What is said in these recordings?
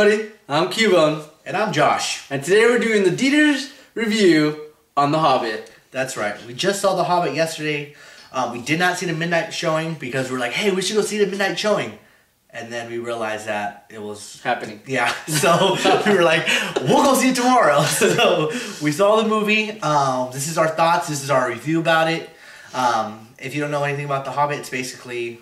everybody, I'm Cubone. And I'm Josh. And today we're doing the Deeter's review on The Hobbit. That's right. We just saw The Hobbit yesterday. We did not see the midnight showing because we're like, hey, we should go see the midnight showing. And then we realized that it was... happening. Yeah. So we were like, we'll go see it tomorrow. So we saw the movie. This is our thoughts. This is our review about it. If you don't know anything about The Hobbit, it's basically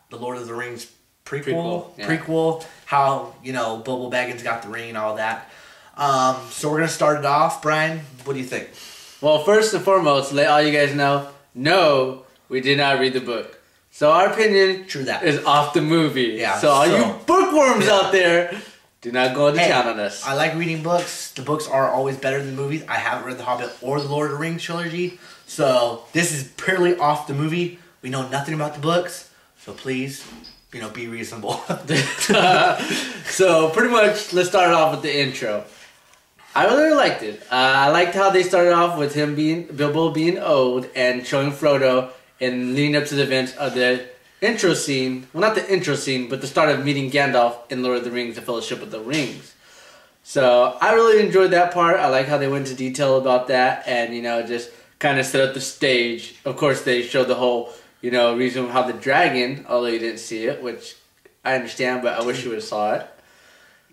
the Lord of the Rings prequel, how, you know, Bilbo Baggins got the ring and all that. So we're going to start it off. Brian, what do you think? Well, first and foremost, let all you guys know, no, we did not read the book. So our opinion is off the movie. Yeah, so all you bookworms out there, do not go into town on us. I like reading books. The books are always better than the movies. I haven't read The Hobbit or the Lord of the Rings trilogy. So this is purely off the movie. We know nothing about the books. So please... you know, be reasonable. So pretty much, let's start off with the intro. I really liked it. I liked how they started off with Bilbo being old and showing Frodo and leading up to the events of the intro scene. Well, not the intro scene, but the start of meeting Gandalf in Lord of the Rings, the Fellowship of the Rings. So I really enjoyed that part. I like how they went into detail about that and, you know, just kind of set up the stage. Of course, they showed the whole... you know, reason how the dragon, although you didn't see it, which I understand, but I wish you would have saw it.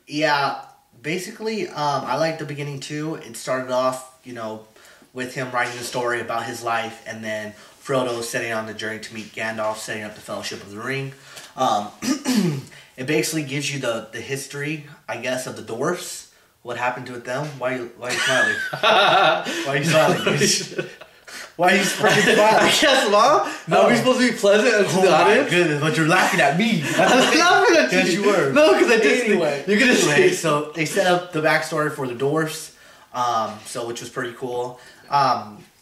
Yeah, basically, I liked the beginning too. It started off, you know, with him writing the story about his life, and then Frodo setting on the journey to meet Gandalf, setting up the Fellowship of the Ring. It basically gives you the history, I guess, of the dwarfs. What happened to them? Why are you smiling? Why are you smiling? Why are you freaking smiling? I guess, Mom. No. Are we supposed to be pleasant to the audience? Oh my goodness, but you're laughing at me. I'm laughing at you. Yes, you were. No, because I did. Anyway, you're gonna say. So they set up the backstory for the dwarfs, which was pretty cool.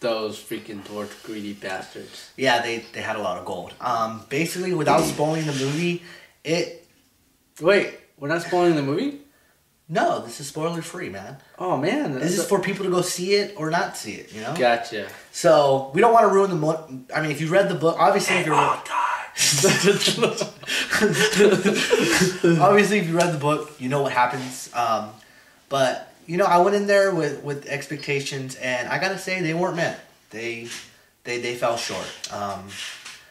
Those freaking dwarf greedy bastards. Yeah, they had a lot of gold. Basically, without spoiling the movie, Wait, we're not spoiling the movie? No, this is spoiler free, man. Oh man, this is for people to go see it or not see it. You know. Gotcha. So we don't want to ruin the. I mean, if you read the book, obviously, if you read the book, you know what happens. But you know, I went in there with expectations, and I gotta say they weren't met. They fell short.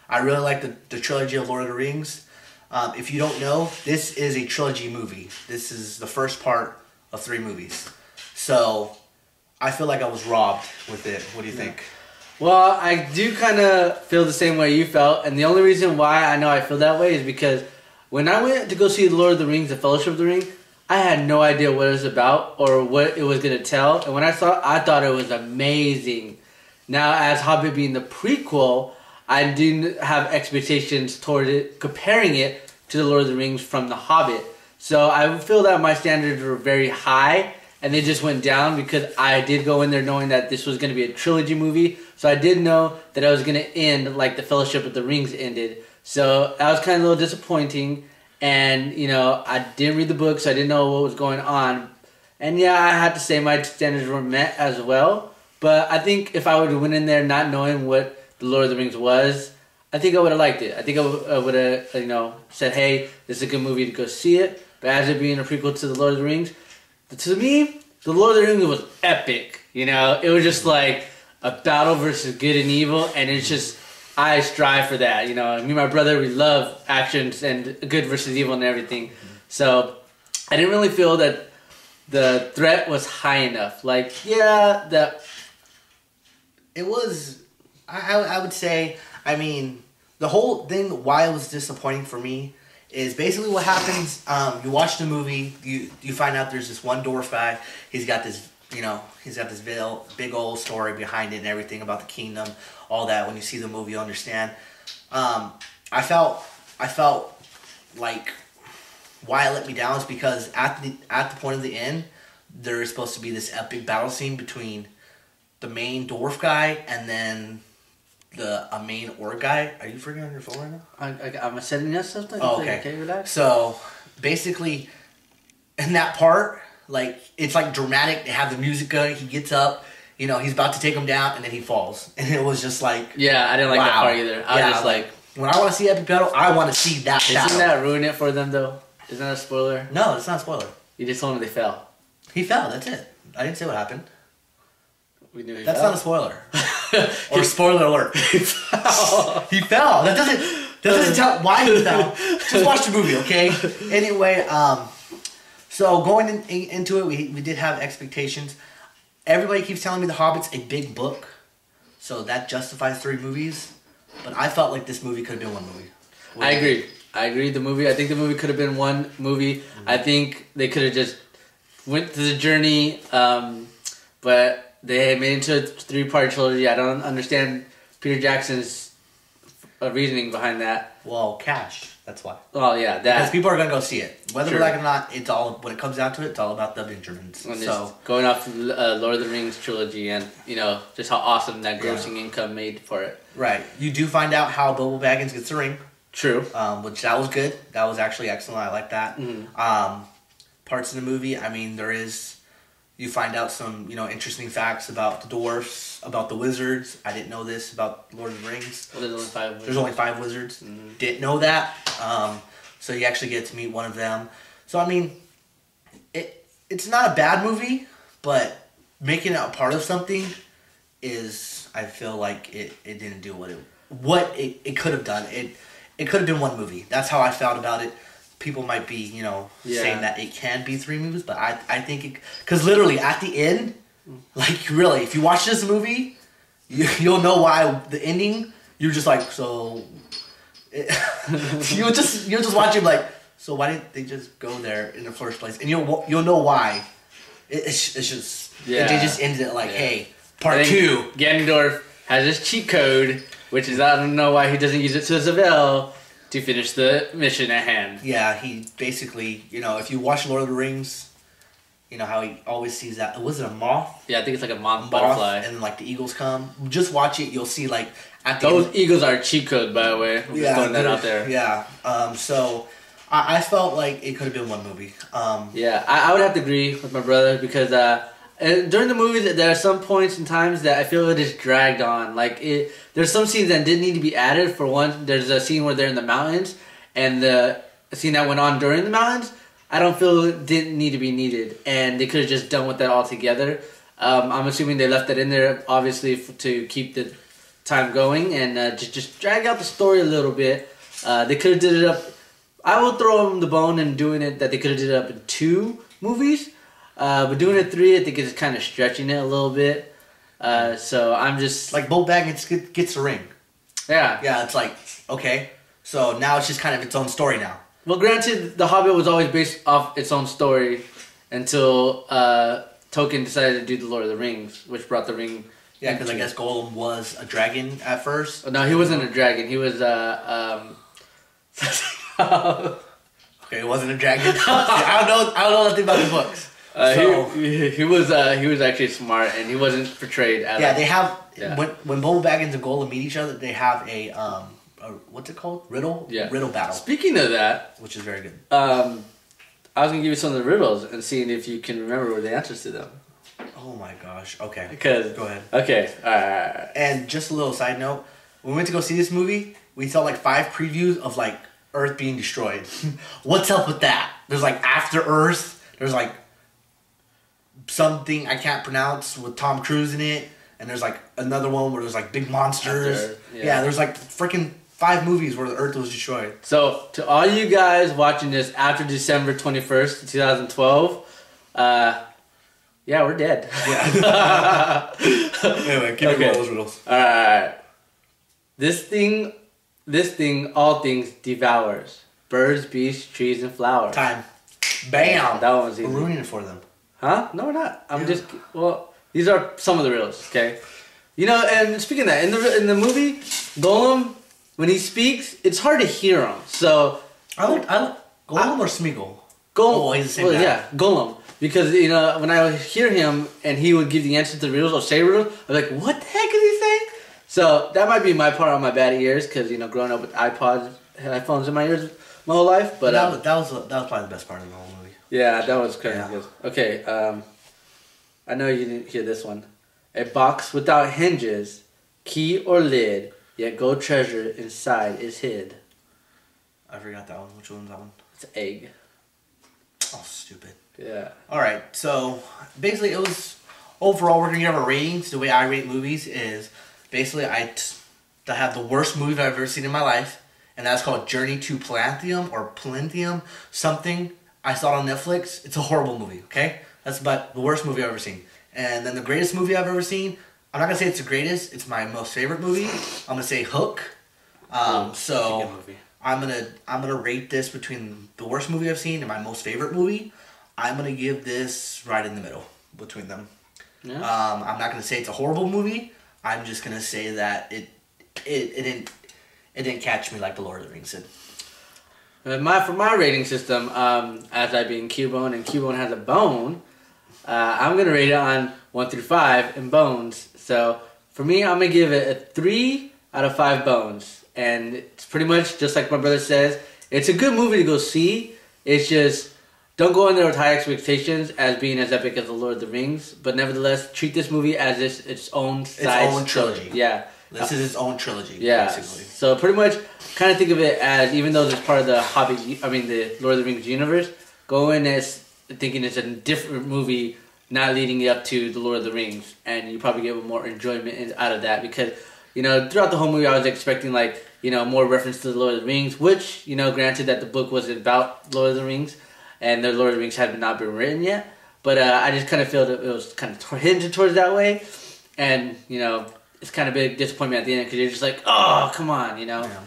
I really like the trilogy of Lord of the Rings. If you don't know, this is a trilogy movie. This is the first part of 3 movies. So, I feel like I was robbed with it. What do you think? Well, I do kind of feel the same way you felt. And the only reason why I know I feel that way is because when I went to go see The Lord of the Rings, The Fellowship of the Ring, I had no idea what it was about or what it was going to tell. And when I saw it, I thought it was amazing. Now, as Hobbit being the prequel... I do have expectations toward it, comparing it to The Lord of the Rings from The Hobbit. So I feel that my standards were very high, and they just went down because I did go in there knowing that this was going to be a trilogy movie. So I did know that I was going to end like The Fellowship of the Rings ended. So that was kind of a little disappointing. And, you know, I didn't read the book, so I didn't know what was going on. And yeah, I had to say my standards were met as well. But I think if I would have went in there not knowing what The Lord of the Rings was, I think I would have liked it. I think I would have, you know, said, hey, this is a good movie to go see it. But as it being a prequel to The Lord of the Rings, to me, The Lord of the Rings was epic. You know, it was just like a battle versus good and evil, and it's just, I strive for that. You know, me and my brother, we love actions and good versus evil and everything. So I didn't really feel that the threat was high enough. Like, yeah, it was... I would say, I mean, the whole thing, why it was disappointing for me, is basically what happens, you watch the movie, you find out there's this one dwarf guy, he's got this, you know, big old story behind it and everything about the kingdom, all that. When you see the movie, you understand. I felt like why it let me down is because at the point of the end, there is supposed to be this epic battle scene between the main dwarf guy and then a main orc guy. Are you freaking on your phone right now? I'm setting up something. Oh, okay. Okay, relax. So basically, in that part, like it's like dramatic. They have the music going. He gets up. You know, he's about to take him down, and then he falls. And it was just like... Yeah, I didn't like that part either. I was just like... When I want to see epic battle, I want to see that battle. Doesn't that ruin it for them, though? Isn't that a spoiler? No, it's not a spoiler. You just told me they fell. He fell. That's it. I didn't say what happened. We knew he That's fell. not a spoiler. Or spoiler alert. He fell. He fell. That doesn't tell why he fell. Just watch the movie, okay? Anyway, so going into it, we did have expectations. Everybody keeps telling me The Hobbit's a big book, so that justifies 3 movies. But I felt like this movie could have been 1 movie. I agree. I think the movie could have been 1 movie. Mm-hmm. I think they could have just went through the journey, but they made it into a 3-part trilogy. I don't understand Peter Jackson's reasoning behind that. Well, cash. That's why. Well, yeah, that. Because people are gonna go see it, whether they like it or not. It's all when it comes down to it. It's all about the Benjamins. And so going off Lord of the Rings trilogy, and just how awesome that grossing income made for it. Right. You do find out how Bilbo Baggins gets the ring. True. Which that was good. That was actually excellent. I like that. Mm-hmm. Parts of the movie. I mean, you find out some interesting facts about the dwarfs, about the wizards. I didn't know this about Lord of the Rings. Well, there's only 5 wizards. There's only 5 wizards. Mm-hmm. Didn't know that. So you actually get to meet one of them. So I mean, it's not a bad movie, but making it a part of something I feel like it didn't do what it could have done. It could have been 1 movie. That's how I felt about it. People might be, saying that it can be 3 movies, but I think because literally at the end, like really, if you watch this movie, you'll know why the ending. You're just like, so you'll just watch it like, so why didn't they just go there in the first place? And you'll know why. It's just they just ended it like, hey, part 2. Ganondorf has his cheat code, which is I don't know why he doesn't use it to Isabel to finish the mission at hand. Yeah, he basically, if you watch Lord of the Rings, how he always sees that. Was it a moth? Yeah, I think it's like a moth butterfly. And then like the eagles come. Just watch it, you'll see like at the those end, eagles are cheat code, by the way. I'm just throwing that out there. Yeah. So I felt like it could have been 1 movie. Yeah, I would have to agree with my brother because during the movie, there are some points and times that I feel it is dragged on. Like there's some scenes that didn't need to be added. For one, there's a scene where they're in the mountains, and the scene that went on during the mountains, I don't feel it didn't need to be needed, and they could have just done with that all together. I'm assuming they left that in there, obviously, to keep the time going and just drag out the story a little bit. They could have did it up. I will throw them the bone in doing it that they could have did it up in 2 movies. But doing it 3, I think is kind of stretching it a little bit. So I'm just like Bilbo Baggins gets the ring. Yeah. Yeah, it's like, okay. So now it's just kind of its own story now. Well, granted, The Hobbit was always based off its own story until Tolkien decided to do The Lord of the Rings, which brought the ring. Yeah, because I guess Gollum was a dragon at first. No, he wasn't a dragon. He was Okay, he wasn't a dragon. I don't know nothing about the books. He was actually smart, and he wasn't portrayed as. Yeah, they have when Bilbo Baggins and Gollum meet each other, they have a what's it called? Riddle? Yeah. Riddle battle. Speaking of that, which is very good. I was gonna give you some of the riddles and seeing if you can remember the answers to them. Oh my gosh. Okay. Because go ahead. Okay. All right. And just a little side note: when we went to go see this movie, we saw like 5 previews of like Earth being destroyed. What's up with that? There's like After Earth. There's like something I can't pronounce with Tom Cruise in it, and there's like another one where there's like big monsters. Yeah, there's like freaking 5 movies where the Earth was destroyed. So to all you guys watching this after December 21st, 2012, yeah, we're dead. Yeah. Anyway, keep it those riddles. All right. This thing, all things devours. Birds, beasts, trees, and flowers. Time. Bam. That one was easy. We're ruining it for them. Huh? No, we're not. These are some of the riddles, okay? And speaking of that, in the movie, Gollum, when he speaks, it's hard to hear him. So I like Gollum or Smeagol? Gollum. Oh, he's the same guy. Yeah, Gollum. Because, when I would hear him and he would give the answer to the riddles or say riddles, I'm like, what the heck is he saying? So that might be my part on my bad ears because, growing up with iPods, headphones in my ears my whole life. But that was probably the best part of the whole movie. Yeah, that was kind of good. Okay, I know you didn't hear this one. A box without hinges, key or lid, yet gold treasure inside is hid. I forgot that one. Which one's that one? It's an egg. Oh, stupid. Yeah. All right. So basically, it was overall we're gonna give our ratings. The way I rate movies is basically I have the worst movie I've ever seen in my life, and that's called Journey to Planthium or Planthium something. I saw it on Netflix. It's a horrible movie. Okay, that's about the worst movie I've ever seen. And then the greatest movie I've ever seen. I'm not gonna say it's the greatest. It's my most favorite movie. I'm gonna say Hook. So I'm gonna rate this between the worst movie I've seen and my most favorite movie. I'm gonna give this right in the middle between them. Yeah. I'm not gonna say it's a horrible movie. I'm just gonna say that it didn't catch me like the Lord of the Rings did. For my rating system, as I being Cubone and Cubone has a bone, I'm gonna rate it on 1 through 5 in bones. So for me, I'm gonna give it a 3 out of 5 bones, and it's pretty much just like my brother says. It's a good movie to go see. It's just don't go in there with high expectations as being as epic as the Lord of the Rings, but nevertheless treat this movie as its own trilogy. Yeah. This is its own trilogy, yeah. Basically. So pretty much kind of think of it as, even though it's part of the Hobbit, the Lord of the Rings universe, go in as thinking it's a different movie, not leading you up to the Lord of the Rings, and you probably get more enjoyment out of that because, throughout the whole movie I was expecting more reference to the Lord of the Rings, which, granted that the book wasn't about Lord of the Rings, and the Lord of the Rings had not been written yet, but I just kind of feel that it was kind of hinted towards that way, and, it's kind of a big disappointment at the end because you're just like, oh, come on, Yeah.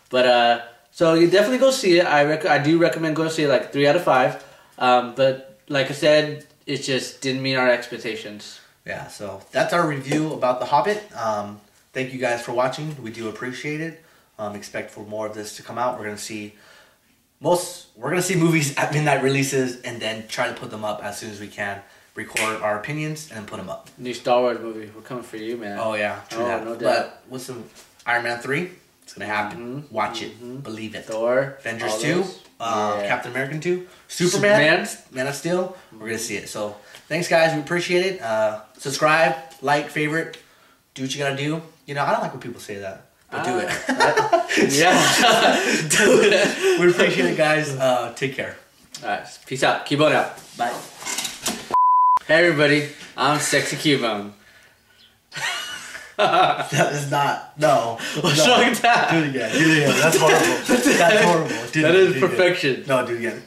But, so you definitely go see it. I do recommend going see it 3 out of 5. But like I said, it just didn't meet our expectations. Yeah, so that's our review about The Hobbit. Thank you guys for watching. We do appreciate it. Expect for more of this to come out. We're gonna see movies at midnight releases and then try to put them up as soon as we can. Record our opinions and then put them up. New Star Wars movie. We're coming for you, man. Oh yeah, true that. No doubt. But what's some Iron Man 3? It's gonna happen. Mm-hmm. Watch it. Believe it. Thor. Avengers 2. Captain America 2. Superman. Man of Steel. We're gonna see it. So thanks guys. We appreciate it. Subscribe, like, favorite. Do what you gotta do. I don't like when people say that. But do it. Yeah. Do it. We appreciate it, guys. Take care. Alright. Peace out. Cubone out. Bye. Hey everybody. I'm Sexy Cubone. That is not. No. What's wrong with that? Do it again. That's horrible. That's horrible. That is perfection. No, do it again.